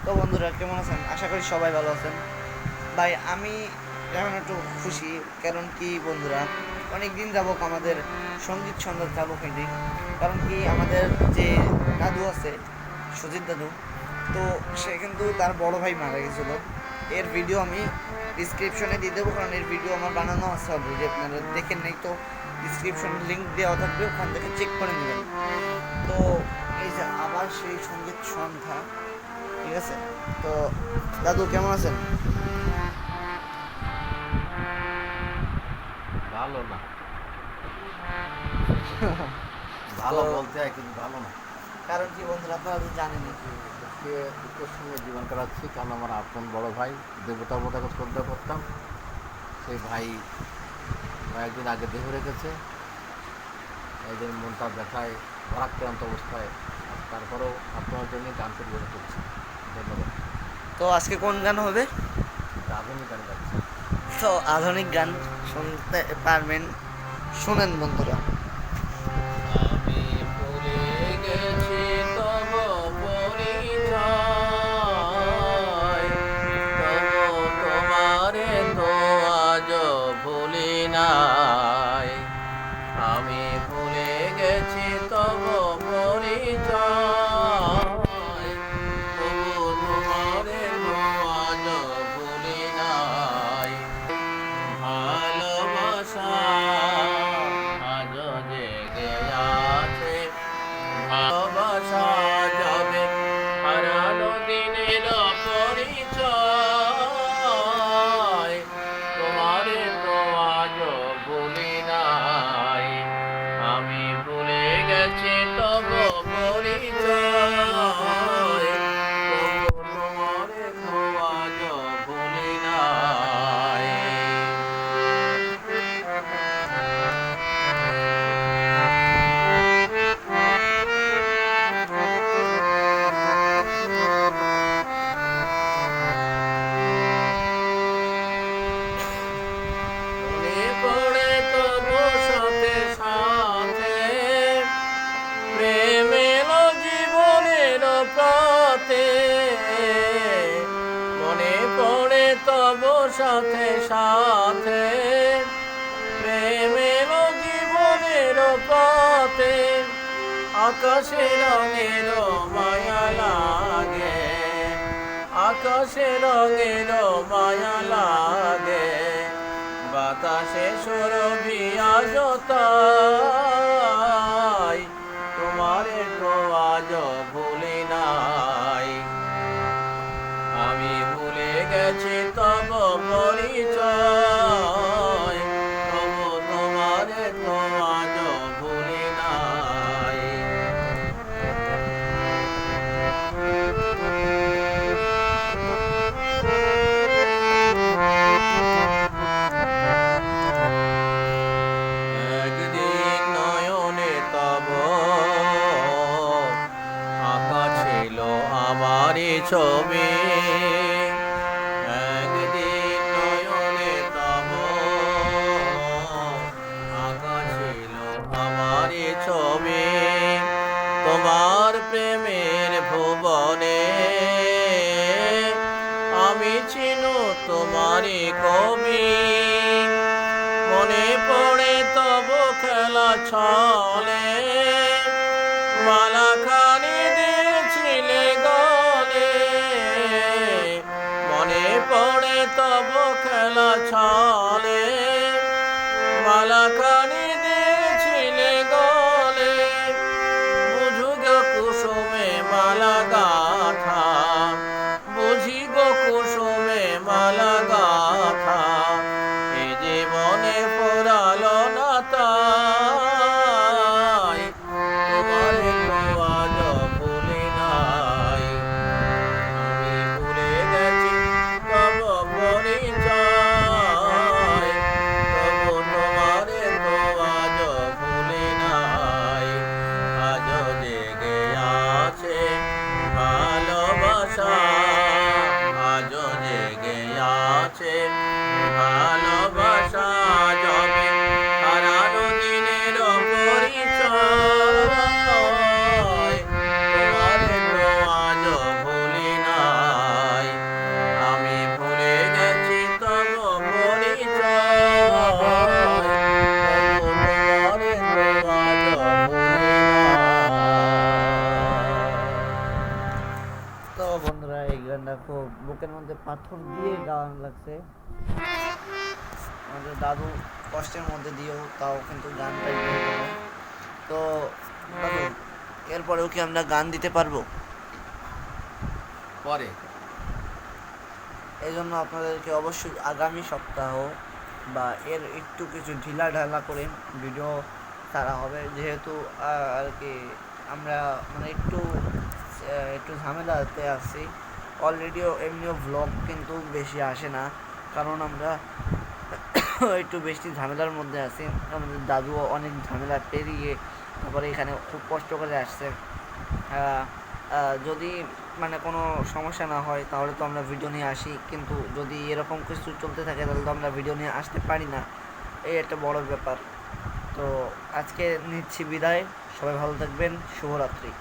তো বন্ধুরা কেমন আছেন? আশা করি সবাই ভালো আছেন। ভাই আমি এখন একটু খুশি, কারণ কি বন্ধুরা, অনেক দিন যাবক আমাদের সঙ্গীত সন্ধ্যা চালু হয়নি। কারণ কি আমাদের যে দাদু আছে, সুজিত দাদু, তো সে কিন্তু তার বড় ভাই মারা গেছিল। এর ভিডিও আমি ডিসক্রিপশনে দিয়ে দেবো, কারণ এর ভিডিও আমার বানানো আছে অলরেডি। আপনারা দেখেন নাই তো ডিসক্রিপশনে লিঙ্ক দেওয়া থাকবে, ওখান থেকে চেক করে নেবেন। তো এই যে আবার সেই সঙ্গীত সন্ধ্যা, ঠিক আছে? তো দাদু কেমন আছেন? ভালো না। তো ভালো বলতে হয় কিন্তু ভালো না। কারণ কি বন্ধুরা, আপনারা তো জানেনই। দুঃখে দুঃখের সঙ্গে জীবন কাটাচ্ছি, কারণ আমার আপন বড় ভাই দেবতা বোধকে শ্রদ্ধা করতাম, সেই ভাই কয়েকদিন আগে দেহ রেখেছে। এই জন্য মনটা ব্যথায় ভারাক্রান্ত অবস্থায়। তারপরেও আপনার জন্য গান পরিবেশন করছি। ধন্যবাদ। তো আজকে কোন গান হবে? একটা আধুনিক গান গাচ্ছি। তো আধুনিক গান শুনতে পারবেন, শোনেন বন্ধুরা। আমি ভুলে গেছি তব পরিচয়, তবু তোমারে তো আজ ভুলি নাই। আমি ভুলে গেছি তব পরিচয়, তবু তোমারে তো আজ ভুলি নাই। ভালোবাসা আজও জেগে আছে, ভালোবাসা যাবে হারানো দিনের পরিচয়, তোমারে তো আজও ভুলি নাই। আমি ভুলে গেছি তব পরিচয়, তবু তোমারে তো আজও ভুলি নাই। মনে পড়ে তবু সাথে সাথে, প্রেম এলো জীবনের পথে। মনে পড়ে তবু সাথে সাথে, প্রেম এলো জীবনের পথে। আকাশে রঙের মায়া লাগে, আকাশে রঙের মায়া লাগে, বাতাসে সুরভি আজতাই, তোমারে তো আজ ভুলি নাই। আমি ভুলে গেছি তব পরিচয়, তবু তোমারে তো আজ ভুলি নাই। একদিন নয়নে তব আঁকা ছিল আমারই ছবি, একদিন নয়নে তব আঁকা ছিল আমারই ছবি। তোমার প্রেমের ভুবনে আমি ছিল তোমারই কবি। মনে পড়ে তব খেলা ছলে, মালা খানি দিয়েছিলে গলে। মনে পড়ে তব খেলা ছলে, মালা খানি দিয়েছিলে গলে। বুঝু গো কুসুমে মালা গাথা, বুঝি গো কুসুমে মালা গাথা, এ জীবনে পড়ালো না তাই, তোমারে তো আজ ভুলি নাই। আমি ভুলে গেছি তব পরিচয়, তো বন্ধুরা এই গানটা খুব বুকের মধ্যে পাথর দিয়ে গান লাগছে। আমাদের দাদু কষ্টের মধ্যে দিয়েও তাও কিন্তু গানটা গেয়ে গেল। তো দাদু, এরপরেও কি আমরা গান দিতে পারবো? পরে এই জন্য আপনাদেরকে অবশ্যই আগামী সপ্তাহ বা এর একটু কিছু ঢিলা ঢালা করে ভিডিও ছাড়া হবে, যেহেতু আর কি আমরা মানে একটু ঝামেলাতে আছি। অলরেডিও এমনিও ভ্লগ কিন্তু বেশি আসে না, কারণ আমরা একটু বেশি ঝামেলার মধ্যে আছি। আমাদের দাদুও অনেক ঝামেলা পেরিয়ে তারপরে এখানে খুব কষ্ট করে আসছে। আহ, যদি মানে কোনো সমস্যা না হয় তাহলে তো আমরা ভিডিও নিয়ে আসি, কিন্তু যদি এরকম কিছু চলতে থাকে তাহলে তো আমরা ভিডিও নিয়ে আসতে পারি না। এই একটা বড় ব্যাপার। তো আজকে নিচ্ছি বিদায়, সবাই ভালো থাকবেন, শুভরাত্রি।